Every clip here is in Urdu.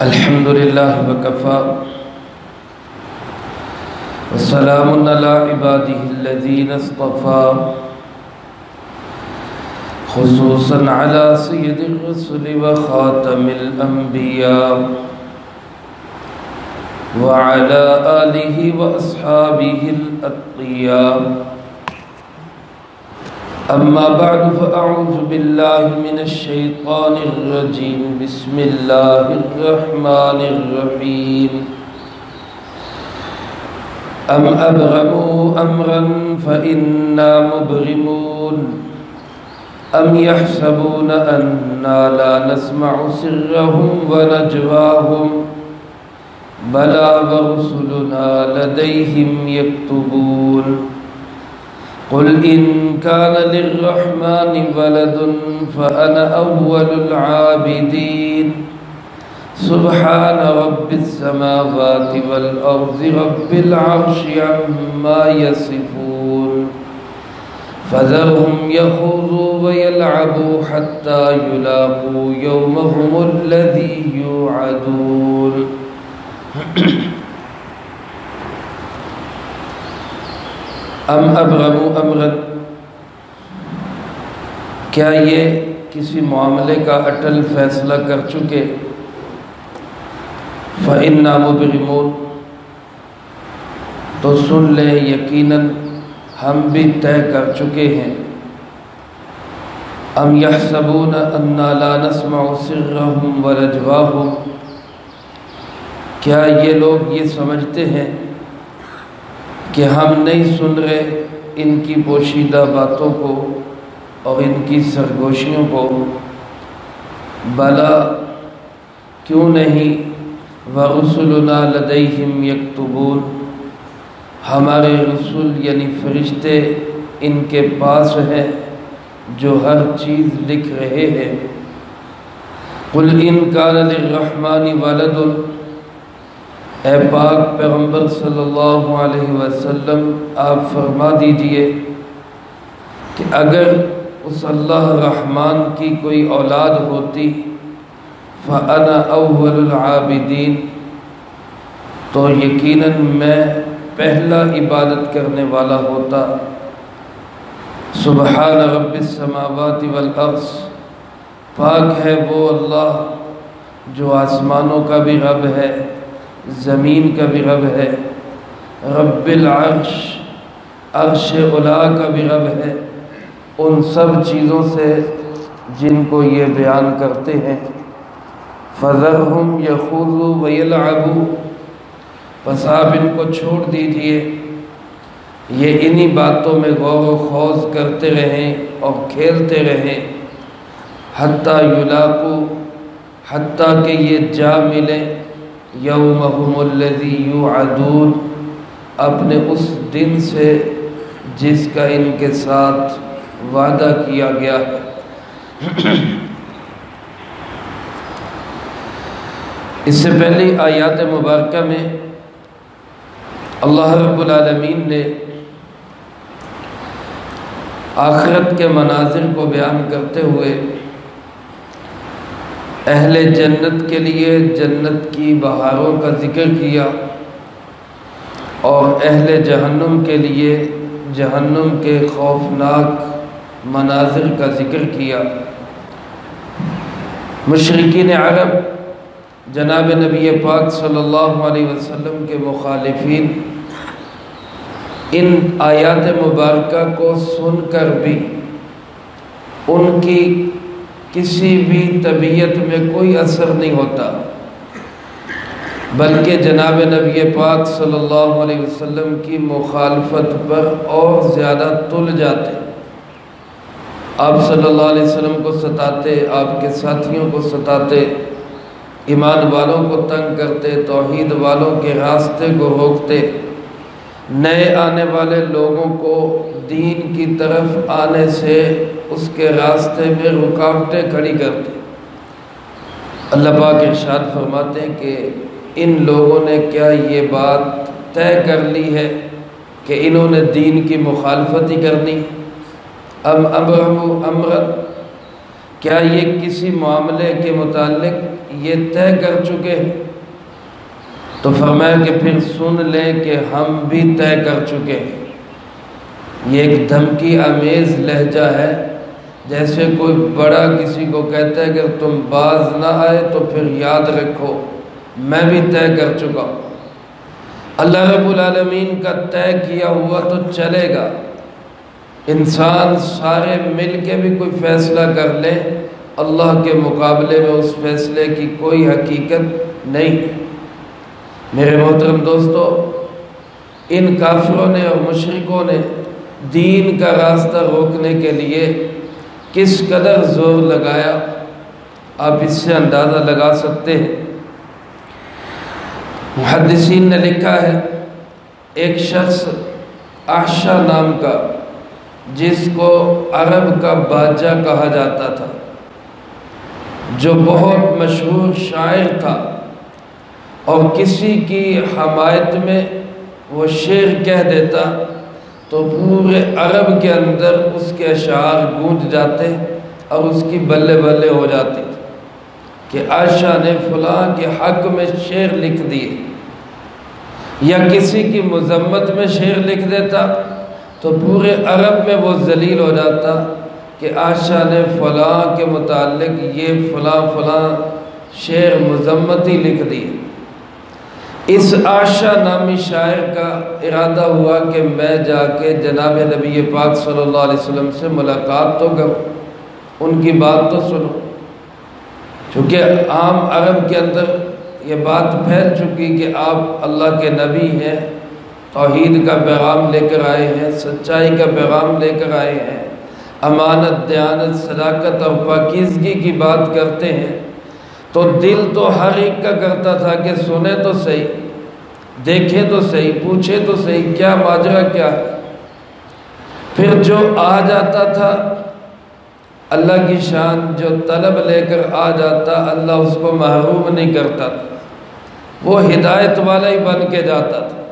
الحمد لله وكفى وسلام على عباده الذين اصطفى خصوصا على سيد الرسل وخاتم الأنبياء وعلى آله وأصحابه الأتقياء. أما بعد فأعوذ بالله من الشيطان الرجيم. بسم الله الرحمن الرحيم. أم أبرموا أمرا فإنا مبرمون أم يحسبون أنا لا نسمع سرهم ونجواهم بلى ورسلنا لديهم يكتبون. قل إن كان للرحمن ولد فأنا أول العابدين. سبحان رب السماوات والأرض رب العرش عما يصفون. فذرهم يخوضوا ويلعبوا حتى يلاقوا يومهم الذي يوعدون. ام ابرموا امرا، کیا یہ کسی معاملے کا اٹل فیصلہ کر چکے؟ فإنا مبرمون، تو سن لیں یقیناً ہم بھی طے کر چکے ہیں. ام یحسبون انا لا نسمع سرهم ونجواهم، کیا یہ لوگ یہ سمجھتے ہیں کہ ہم نہیں سن رہے ان کی پوشیدہ باتوں کو اور ان کی سرگوشیوں کو؟ بلا، کیوں نہیں، وَرُسُلُنَا لَدَيْهِمْ يَكْتُبُونَ، ہمارے رسول یعنی فرشتے ان کے پاس ہیں جو ہر چیز لکھ رہے ہیں. قُلْ إِنْ كَانَ لِلرَّحْمَنِ وَلَدٌ، اے پاک پیغمبر صلی اللہ علیہ وسلم آپ فرما دیجئے کہ اگر اس اللہ رحمان کی کوئی اولاد ہوتی فَأَنَا أَوَّلُ الْعَابِدِينَ، تو یقیناً میں پہلا عبادت کرنے والا ہوتا. سبحان رب السماوات والارض، پاک ہے وہ اللہ جو آسمانوں کا بھی رب ہے، زمین کا بھی رب ہے. رب العرش، عرش علا کا بھی رب ہے، ان سب چیزوں سے جن کو یہ بیان کرتے ہیں. فَذَرْهُمْ يَخُوضُوا وَيَلْعَبُوا، پس آپ ان کو چھوڑ دیجئے، یہ انہی باتوں میں غور و خوض کرتے رہیں اور کھیلتے رہیں. حتیٰ یلاقوا، حتیٰ کہ یہ جا ملیں، یومہم الذی یوعدون، اپنے اس دن سے جس کا ان کے ساتھ وعدہ کیا گیا ہے. اس سے پہلی آیات مبارکہ میں اللہ رب العالمین نے آخرت کے مناظر کو بیان کرتے ہوئے اہل جنت کے لیے جنت کی بہاروں کا ذکر کیا اور اہل جہنم کے لیے جہنم کے خوفناک مناظر کا ذکر کیا. مشرکین عرب جناب نبی پاک صلی اللہ علیہ وسلم کے مخالفین ان آیات مبارکہ کو سن کر بھی ان کی کسی بھی طبیعت میں کوئی اثر نہیں ہوتا، بلکہ جناب نبی پاک صلی اللہ علیہ وسلم کی مخالفت پر اور زیادہ تل جاتے. آپ صلی اللہ علیہ وسلم کو ستاتے، آپ کے ساتھیوں کو ستاتے، ایمان والوں کو تنگ کرتے، توحید والوں کے راستے کو روکتے، نئے آنے والے لوگوں کو دین کی طرف آنے سے اس کے راستے میں رکاوٹیں کھڑی کرتے. اللہ پاک ارشاد فرماتے ہیں کہ ان لوگوں نے کیا یہ بات طے کر لی ہے کہ انہوں نے دین کی مخالفت ہی کرنی؟ ام ابرموا امرا، کیا یہ کسی معاملے کے متعلق یہ طے کر چکے ہیں؟ تو فرمایا کہ پھر سن لیں کہ ہم بھی طے کر چکے ہیں۔ یہ ایک دھمکی آمیز لہجہ ہے، جیسے کوئی بڑا کسی کو کہتا ہے کہ تم باز نہ آئے تو پھر یاد رکھو میں بھی طے کر چکا ہوں۔ اللہ رب العالمین کا طے کیا ہوا تو چلے گا، انسان سارے مل کے بھی کوئی فیصلہ کر لے، اللہ کے مقابلے میں اس فیصلے کی کوئی حقیقت نہیں ہے۔ میرے محترم دوستو، ان کافروں نے اور مشرکوں نے دین کا راستہ روکنے کے لیے کس قدر زور لگایا، آپ اس سے اندازہ لگا سکتے ہیں۔ محدثین نے لکھا ہے ایک شخص احشا نام کا، جس کو عرب کا بادشاہ کہا جاتا تھا، جو بہت مشہور شاعر تھا، اور کسی کی حمایت میں وہ شعر کہہ دیتا تو پورے عرب کے اندر اس کے اشعار گونج جاتے اور اس کی بلے بلے ہو جاتی تھی کہ عائشہ نے فلاں کے حق میں شعر لکھ دیے، یا کسی کی مذمت میں شعر لکھ دیتا تو پورے عرب میں وہ ذلیل ہو جاتا کہ عائشہ نے فلاں کے متعلق یہ فلاں فلاں شعر مذمتی لکھ دیے۔ اس عائشہ نامی شاعر کا ارادہ ہوا کہ میں جا کے جناب نبی پاک صلی اللہ علیہ وسلم سے ملاقات تو کروں، ان کی بات تو سنوں، چونکہ عام عرب کے اندر یہ بات پھیل چکی کہ آپ اللہ کے نبی ہیں، توحید کا پیغام لے کر آئے ہیں، سچائی کا پیغام لے کر آئے ہیں، امانت، دیانت، صداقت اور پاکیزگی کی بات کرتے ہیں، تو دل تو ہر ایک کا کرتا تھا کہ سنے تو صحیح، دیکھے تو صحیح، پوچھے تو صحیح کیا ماجرا کیا ہے۔ پھر جو آ جاتا تھا اللہ کی شان، جو طلب لے کر آ جاتا اللہ اس کو محروم نہیں کرتا تھا، وہ ہدایت والا ہی بن کے جاتا تھا۔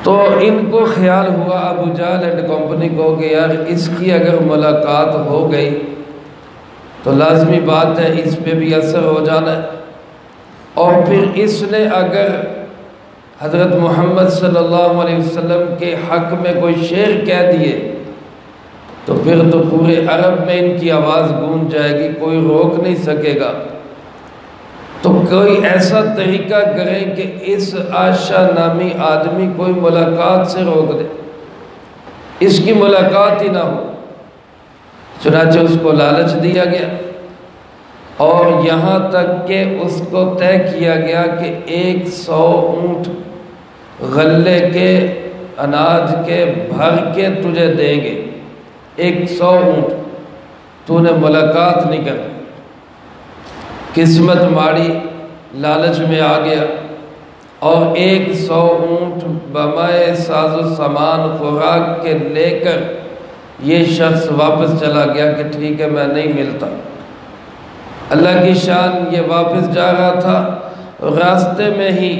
تو ان کو خیال ہوا ابو جہل اینڈ کمپنی کو کہ یار اس کی اگر ملاقات ہو گئی تو لازمی بات ہے اس پہ بھی اثر ہو جانا ہے، اور پھر اس نے اگر حضرت محمد صلی اللہ علیہ وسلم کے حق میں کوئی شعر کہہ دیے تو پھر تو پورے عرب میں ان کی آواز گونج جائے گی، کوئی روک نہیں سکے گا۔ تو کوئی ایسا طریقہ کریں کہ اس عائشہ نامی آدمی کوئی ملاقات سے روک دے، اس کی ملاقات ہی نہ ہو۔ چنانچہ اس کو لالچ دیا گیا، اور یہاں تک کہ اس کو طے کیا گیا کہ 100 اونٹ غلے کے اناج کے بھر کے تجھے دیں گے، 100 اونٹ، تو نے ملاقات نہیں کرنی۔ قسمت ماڑی، لالچ میں آ گیا، اور 100 اونٹ بمائے ساز و سامان خوراک کے لے کر یہ شخص واپس چلا گیا کہ ٹھیک ہے میں نہیں ملتا۔ اللہ کی شان یہ واپس جا رہا تھا، راستے میں ہی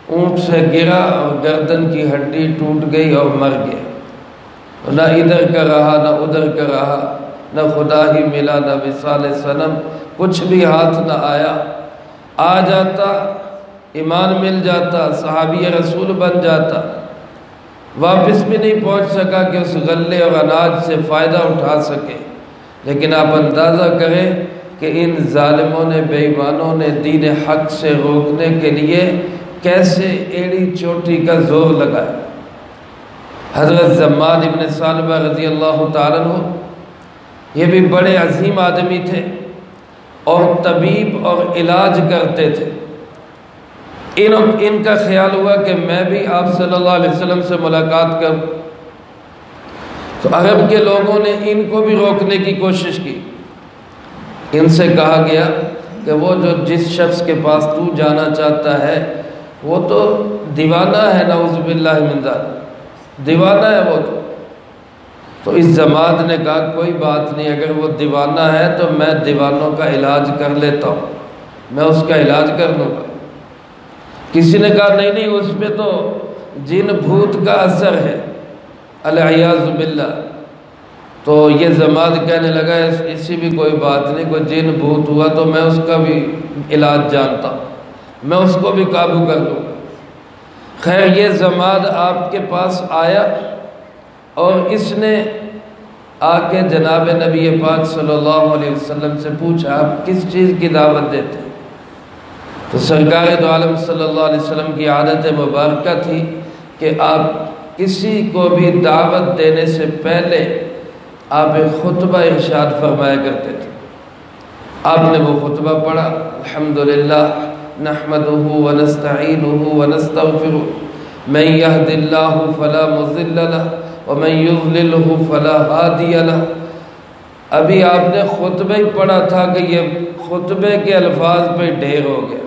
اونٹ سے گرا اور گردن کی ہڈی ٹوٹ گئی اور مر گیا۔ نہ ادھر کا رہا نہ ادھر کا رہا، نہ خدا ہی ملا نہ وصال صنم، کچھ بھی ہاتھ نہ آیا۔ آ جاتا ایمان مل جاتا، صحابی رسول بن جاتا، واپس بھی نہیں پہنچ سکا کہ اس غلے اور اناج سے فائدہ اٹھا سکے۔ لیکن آپ اندازہ کریں کہ ان ظالموں نے، بے ایمانوں نے دین حق سے روکنے کے لیے کیسے ایڑی چوٹی کا زور لگایا۔ حضرت زماد ابن ثعلبہ رضی اللہ تعالیٰ عنہ یہ بھی بڑے عظیم آدمی تھے اور طبیب اور علاج کرتے تھے۔ ان کا خیال ہوا کہ میں بھی آپ صلی اللہ علیہ وسلم سے ملاقات کروں، تو عرب کے لوگوں نے ان کو بھی روکنے کی کوشش کی۔ ان سے کہا گیا کہ وہ جو جس شخص کے پاس تو جانا چاہتا ہے وہ تو دیوانہ ہے، نعوذ باللہ من ذالک، دیوانہ ہے وہ تو اس زماد نے کہا کوئی بات نہیں، اگر وہ دیوانہ ہے تو میں دیوانوں کا علاج کر لیتا ہوں، میں اس کا علاج کر لوں گا۔ کسی نے کہا نہیں نہیں، اس پہ تو جن بھوت کا اثر ہے، العیاذ باللہ۔ تو یہ زماد کہنے لگا اسی بھی کوئی بات نہیں، کوئی جن بھوت ہوا تو میں اس کا بھی علاج جانتا ہوں، میں اس کو بھی قابو کر لوں گا۔ خیر یہ زماد آپ کے پاس آیا اور اس نے آ کے جناب نبی پاک صلی اللہ علیہ وسلم سے پوچھا آپ کس چیز کی دعوت دیتے ہیں؟ تو سرکار دو عالم صلی اللہ علیہ وسلم کی عادت مبارکہ تھی کہ آپ کسی کو بھی دعوت دینے سے پہلے آپ ایک خطبہ ارشاد فرمایا کرتے تھے۔ آپ نے وہ خطبہ پڑھا، الحمدللہ نحمدہ ونستعینہ ونستغفرہ من یہد اللہ فلا مضل لہ ومن یضللہ فلا ہادی لہ۔ ابھی آپ نے خطبہ ہی پڑھا تھا کہ یہ خطبے کے الفاظ پہ ڈھیر ہو گیا۔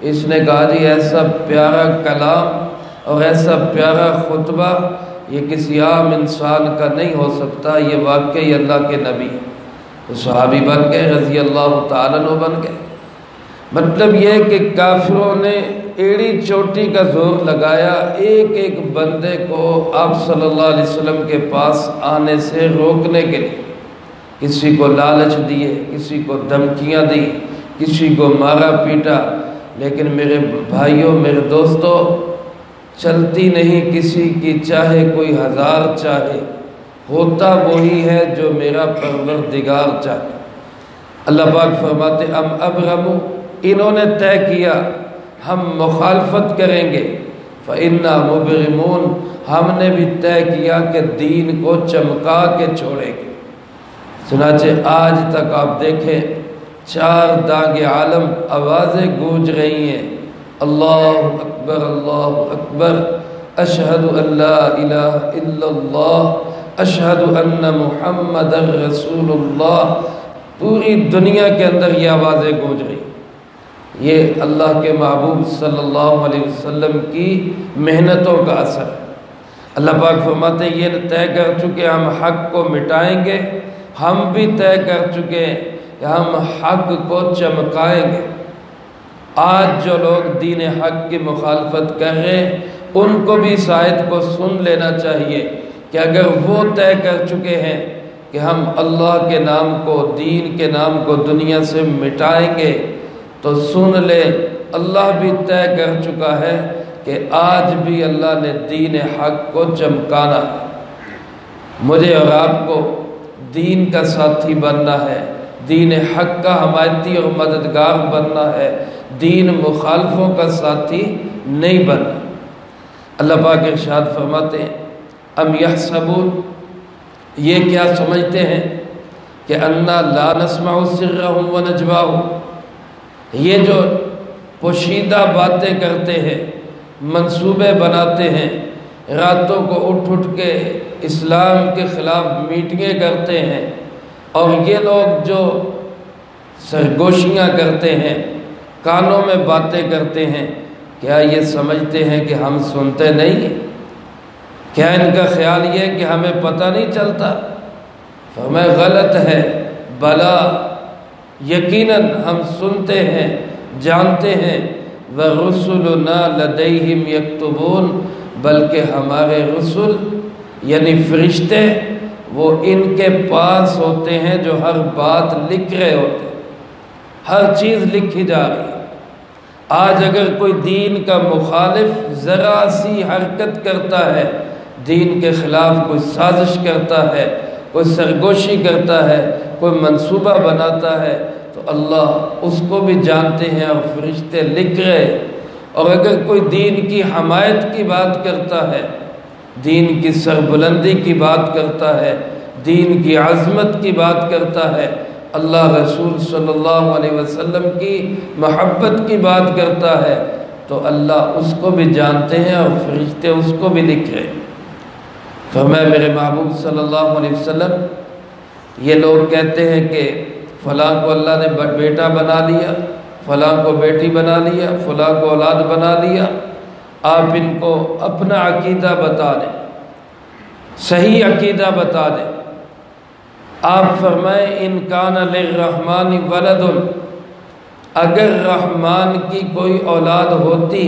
اس نے کہا جی ایسا پیارا کلام اور ایسا پیارا خطبہ یہ کسی عام انسان کا نہیں ہو سکتا، یہ واقعی اللہ کے نبی ہے۔ تو صحابی بن گئے، رضی اللہ تعالیٰ عنہ بن گئے۔ مطلب یہ کہ کافروں نے ایڑی چوٹی کا زور لگایا ایک ایک بندے کو آپ صلی اللہ علیہ وسلم کے پاس آنے سے روکنے کے لیے۔ کسی کو لالچ دیے، کسی کو دھمکیاں دی، کسی کو مارا پیٹا، لیکن میرے بھائیوں میرے دوستوں چلتی نہیں کسی کی چاہے کوئی ہزار چاہے، ہوتا وہی ہے جو میرا پروردگار چاہے۔ اللہ پاک فرماتے ام ابرموا، انہوں نے طے کیا ہم مخالفت کریں گے، فإنا مبرمون، ہم نے بھی طے کیا کہ دین کو چمکا کے چھوڑیں گے۔ چنانچہ آج تک آپ دیکھیں چار دانگ عالم آوازیں گونج رہی ہیں، اللہ اکبر اللہ اکبر، اشہد ان لا الہ الا اللہ، اشہد ان محمد رسول اللہ۔ پوری دنیا کے اندر یہ آوازیں گونج رہی ہیں۔ یہ اللہ کے محبوب صلی اللہ علیہ وسلم کی محنتوں کا اثر ہے۔ اللہ پاک فرماتے ہیں یہ طے کر چکے ہم حق کو مٹائیں گے، ہم بھی طے کر چکے کہ ہم حق کو چمکائیں گے۔ آج جو لوگ دین حق کی مخالفت کر رہے ہیں ان کو بھی اس آیت کو سن لینا چاہیے کہ اگر وہ طے کر چکے ہیں کہ ہم اللہ کے نام کو، دین کے نام کو دنیا سے مٹائیں گے، تو سن لے اللہ بھی طے کر چکا ہے کہ آج بھی اللہ نے دین حق کو چمکانا ہے۔ مجھے اور آپ کو دین کا ساتھی بننا ہے، دین حق کا حمایتی اور مددگار بننا ہے، دین مخالفوں کا ساتھی نہیں بننا۔ اللہ پاک ارشاد فرماتے ہیں ام یحسبون، یہ کیا سمجھتے ہیں کہ انا لا نسمع سرهم ونجواهم، یہ جو پوشیدہ باتیں کرتے ہیں، منصوبے بناتے ہیں، راتوں کو اٹھ اٹھ کے اسلام کے خلاف میٹنگیں کرتے ہیں، اور یہ لوگ جو سرگوشیاں کرتے ہیں، کانوں میں باتیں کرتے ہیں، کیا یہ سمجھتے ہیں کہ ہم سنتے نہیں ہیں؟ کیا ان کا خیال یہ ہے کہ ہمیں پتہ نہیں چلتا؟ فرمایا غلط ہے، بلا یقیناً ہم سنتے ہیں، جانتے ہیں، وَرُسُلُنَا لَدَيْهِمْ يَكْتُبُونَ، بلکہ ہمارے رسول یعنی فرشتے وہ ان کے پاس ہوتے ہیں جو ہر بات لکھ رہے ہوتے ہیں، ہر چیز لکھی جا رہی ہے۔ آج اگر کوئی دین کا مخالف ذرا سی حرکت کرتا ہے، دین کے خلاف کوئی سازش کرتا ہے، کوئی سرگوشی کرتا ہے، کوئی منصوبہ بناتا ہے، تو اللہ اس کو بھی جانتے ہیں اور فرشتے لکھ رہے۔ اور اگر کوئی دین کی حمایت کی بات کرتا ہے، دین کی سربلندی کی بات کرتا ہے، دین کی عظمت کی بات کرتا ہے، اللہ رسول صلی اللہ علیہ وسلم کی محبت کی بات کرتا ہے، تو اللہ اس کو بھی جانتے ہیں اور فرشتے اس کو بھی لکھ رہے ہیں۔ فرمایا میرے محبوب صلی اللہ علیہ وسلم یہ لوگ کہتے ہیں کہ فلاں کو اللہ نے بیٹا بنا لیا، فلاں کو بیٹی بنا لیا، فلاں کو اولاد بنا لیا، آپ ان کو اپنا عقیدہ بتا دیں، صحیح عقیدہ بتا دیں۔ آپ فرمائیں ان کان للرحمن ولد، اگر رحمان کی کوئی اولاد ہوتی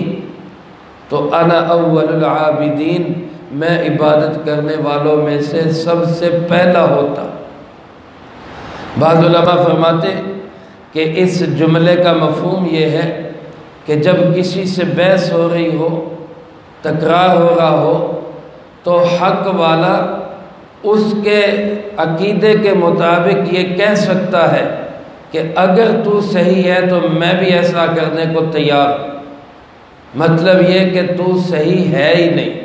تو انا اول العابدین، میں عبادت کرنے والوں میں سے سب سے پہلا ہوتا۔ بعض علماء فرماتے کہ اس جملے کا مفہوم یہ ہے کہ جب کسی سے بحث ہو رہی ہو، تکرار ہو رہا ہو، تو حق والا اس کے عقیدے کے مطابق یہ کہہ سکتا ہے کہ اگر تو صحیح ہے تو میں بھی ایسا کرنے کو تیار ہوں۔ مطلب یہ کہ تو صحیح ہے ہی نہیں،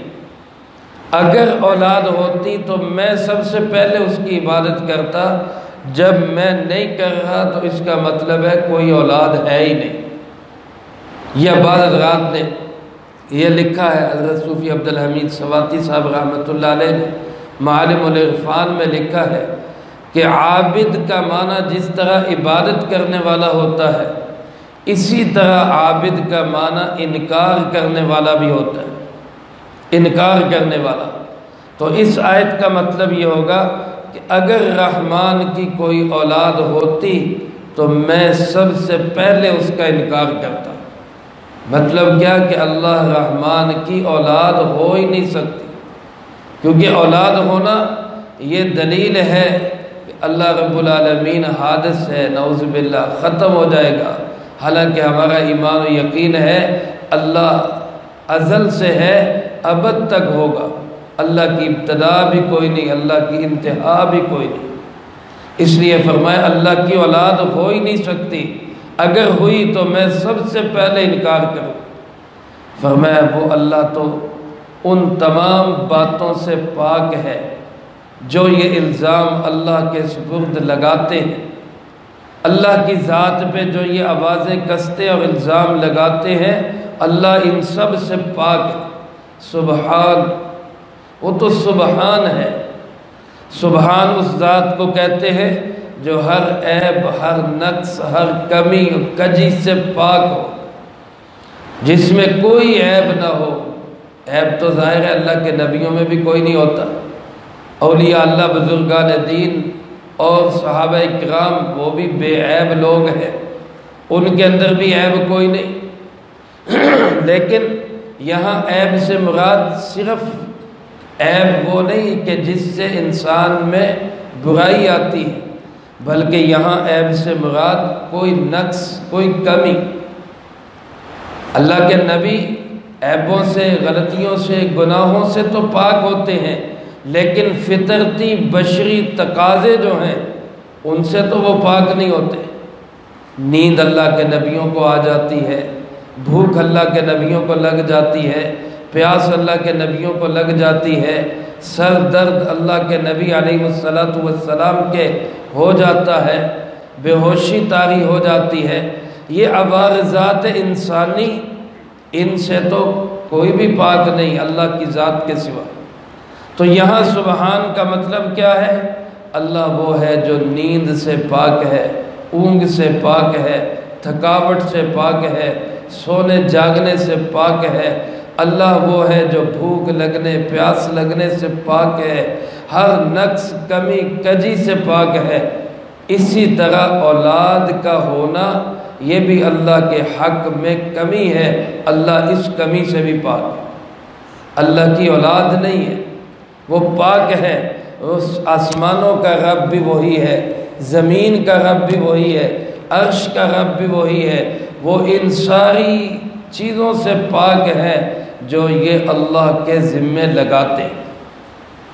اگر اولاد ہوتی تو میں سب سے پہلے اس کی عبادت کرتا، جب میں نہیں کر رہا تو اس کا مطلب ہے کوئی اولاد ہے ہی نہیں۔ یہ بعض حضرات نے یہ لکھا ہے، حضرت صوفی عبدالحمید سواتی صاحب رحمۃ اللہ علیہ نے معالم العرفان میں لکھا ہے کہ عابد کا معنی جس طرح عبادت کرنے والا ہوتا ہے، اسی طرح عابد کا معنی انکار کرنے والا بھی ہوتا ہے، انکار کرنے والا۔ تو اس آیت کا مطلب یہ ہوگا کہ اگر رحمان کی کوئی اولاد ہوتی تو میں سب سے پہلے اس کا انکار کرتا۔ مطلب کیا کہ اللہ رحمان کی اولاد ہو ہی نہیں سکتی، کیونکہ اولاد ہونا یہ دلیل ہے کہ اللہ رب العالمین حادث ہے، نعوذ باللہ ختم ہو جائے گا، حالانکہ ہمارا ایمان و یقین ہے اللہ ازل سے ہے، ابد تک ہوگا، اللہ کی ابتدا بھی کوئی نہیں، اللہ کی انتہا بھی کوئی نہیں۔ اس لیے فرمایا اللہ کی اولاد ہو ہی نہیں سکتی، اگر ہوئی تو میں سب سے پہلے انکار کروں۔ فرمایا وہ اللہ تو ان تمام باتوں سے پاک ہے جو یہ الزام اللہ کے سپرد لگاتے ہیں، اللہ کی ذات پہ جو یہ آوازیں کستے اور الزام لگاتے ہیں، اللہ ان سب سے پاک ہے۔ سبحان، وہ تو سبحان ہے۔ سبحان اس ذات کو کہتے ہیں جو ہر عیب، ہر نقص، ہر کمی اور کجی سے پاک ہو، جس میں کوئی عیب نہ ہو۔ عیب تو ظاہر ہے اللہ کے نبیوں میں بھی کوئی نہیں ہوتا، اولیاء اللہ، بزرگان دین اور صحابہ کرام وہ بھی بے عیب لوگ ہیں، ان کے اندر بھی عیب کوئی نہیں۔ لیکن یہاں عیب سے مراد صرف عیب وہ نہیں کہ جس سے انسان میں برائی آتی ہے، بلکہ یہاں عیب سے مراد کوئی نقص، کوئی کمی۔ اللہ کے نبی عیبوں سے، غلطیوں سے، گناہوں سے تو پاک ہوتے ہیں، لیکن فطرتی بشری تقاضے جو ہیں ان سے تو وہ پاک نہیں ہوتے۔ نیند اللہ کے نبیوں کو آ جاتی ہے، بھوک اللہ کے نبیوں کو لگ جاتی ہے، پیاس اللہ کے نبیوں کو لگ جاتی ہے، سر درد اللہ کے نبی علیہ السلام کے ہو جاتا ہے، بے ہوشی طاری ہو جاتی ہے۔ یہ عوارضات انسانی، ان سے تو کوئی بھی پاک نہیں اللہ کی ذات کے سوا۔ تو یہاں سبحان کا مطلب کیا ہے؟ اللہ وہ ہے جو نیند سے پاک ہے، اونگ سے پاک ہے، تھکاوٹ سے پاک ہے، سونے جاگنے سے پاک ہے۔ اللہ وہ ہے جو بھوک لگنے، پیاس لگنے سے پاک ہے، ہر نقص، کمی، کجی سے پاک ہے۔ اسی طرح اولاد کا ہونا یہ بھی اللہ کے حق میں کمی ہے، اللہ اس کمی سے بھی پاک ہے۔ اللہ کی اولاد نہیں ہے، وہ پاک ہے۔ اس آسمانوں کا رب بھی وہی ہے، زمین کا رب بھی وہی ہے، عرش کا رب بھی وہی ہے۔ وہ ان ساری چیزوں سے پاک ہے جو یہ اللہ کے ذمے لگاتے ہیں۔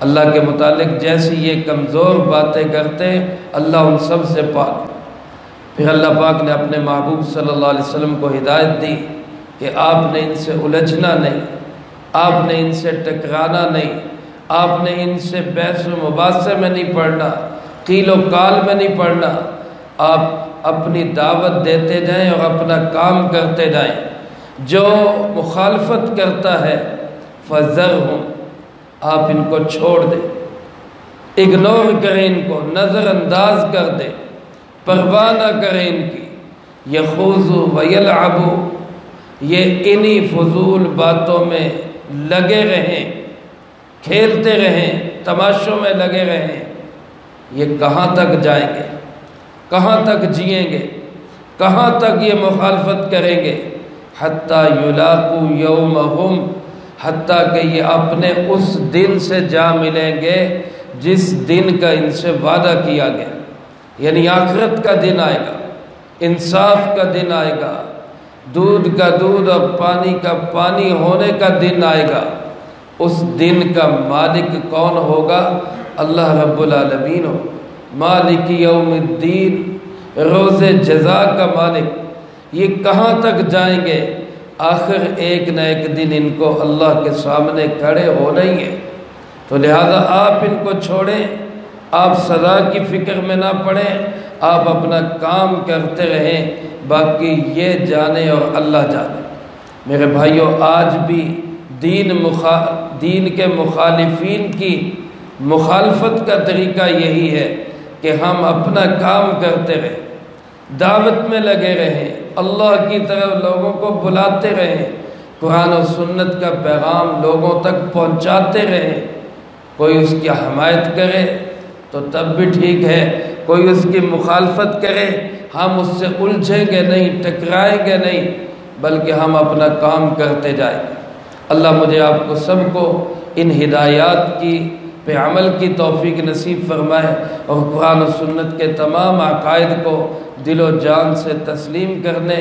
اللہ کے متعلق جیسی یہ کمزور باتیں کرتے ہیں، اللہ ان سب سے پاک ہے۔ پھر اللہ پاک نے اپنے محبوب صلی اللہ علیہ وسلم کو ہدایت دی کہ آپ نے ان سے الجھنا نہیں، آپ نے ان سے ٹکرانا نہیں، آپ نے ان سے بحث و مباحثے میں نہیں پڑھنا، قیل و قال میں نہیں پڑھنا۔ آپ اپنی دعوت دیتے جائیں اور اپنا کام کرتے جائیں۔ جو مخالفت کرتا ہے فذرہم، آپ ان کو چھوڑ دیں، اگنور کریں، ان کو نظر انداز کر دیں، پرواہ نہ کریں ان کی۔ یخوضوا ویلعبوا، یہ انہی فضول باتوں میں لگے رہیں، کھیلتے رہیں، تماشوں میں لگے رہیں۔ یہ کہاں تک جائیں گے؟ کہاں تک جئیں گے؟ کہاں تک یہ مخالفت کریں گے؟ حتیٰ یلاقوا یومہم، حتیٰ کہ یہ اپنے اس دن سے جا ملیں گے جس دن کا ان سے وعدہ کیا گیا، یعنی آخرت کا دن آئے گا، انصاف کا دن آئے گا، دودھ کا دودھ اور پانی کا پانی ہونے کا دن آئے گا۔ اس دن کا مالک کون ہوگا؟ اللہ رب العالمین ہو، مالک یوم الدین، روز جزا کا مالک۔ یہ کہاں تک جائیں گے؟ آخر ایک نہ ایک دن ان کو اللہ کے سامنے کھڑے ہونا ہی ہے۔ تو لہذا آپ ان کو چھوڑیں، آپ سزا کی فکر میں نہ پڑیں، آپ اپنا کام کرتے رہیں، باقی یہ جانے اور اللہ جانے۔ میرے بھائیوں، آج بھی دین کے مخالفین کی مخالفت کا طریقہ یہی ہے کہ ہم اپنا کام کرتے رہیں، دعوت میں لگے رہیں، اللہ کی طرف لوگوں کو بلاتے رہیں، قرآن و سنت کا پیغام لوگوں تک پہنچاتے رہیں۔ کوئی اس کی حمایت کرے تو تب بھی ٹھیک ہے، کوئی اس کی مخالفت کرے، ہم اس سے الجھیں گے نہیں، ٹکرائیں گے نہیں، بلکہ ہم اپنا کام کرتے جائیں گے۔ اللہ مجھے آپ کو سب کو ان ہدایات کی پہ عمل کی توفیق نصیب فرمائے، اور قرآن و سنت کے تمام عقائد کو دل و جان سے تسلیم کرنے،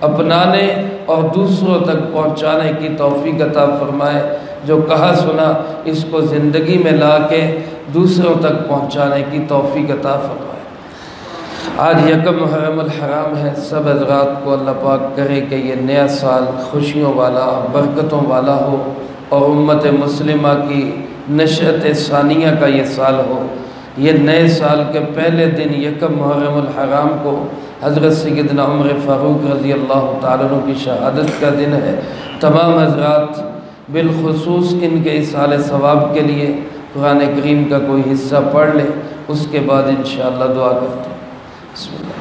اپنانے اور دوسروں تک پہنچانے کی توفیق عطا فرمائے۔ جو کہا سنا اس کو زندگی میں لا کے دوسروں تک پہنچانے کی توفیق عطا فرمائے۔ آج یکم محرم الحرام ہے، سب حضرات کو اللہ پاک کرے کہ یہ نیا سال خوشیوں والا، برکتوں والا ہو، اور امت مسلمہ کی نشأت ثانیہ کا یہ سال ہو۔ یہ نئے سال کے پہلے دن یکم محرم الحرام کو حضرت سیدنا عمر فاروق رضی اللہ تعالیٰ عنہ کی شہادت کا دن ہے۔ تمام حضرات بالخصوص ان کے ایصال ثواب کے لیے قرآن کریم کا کوئی حصہ پڑھ لیں، اس کے بعد انشاءاللہ دعا کرتے ہیں۔ بسم اللہ۔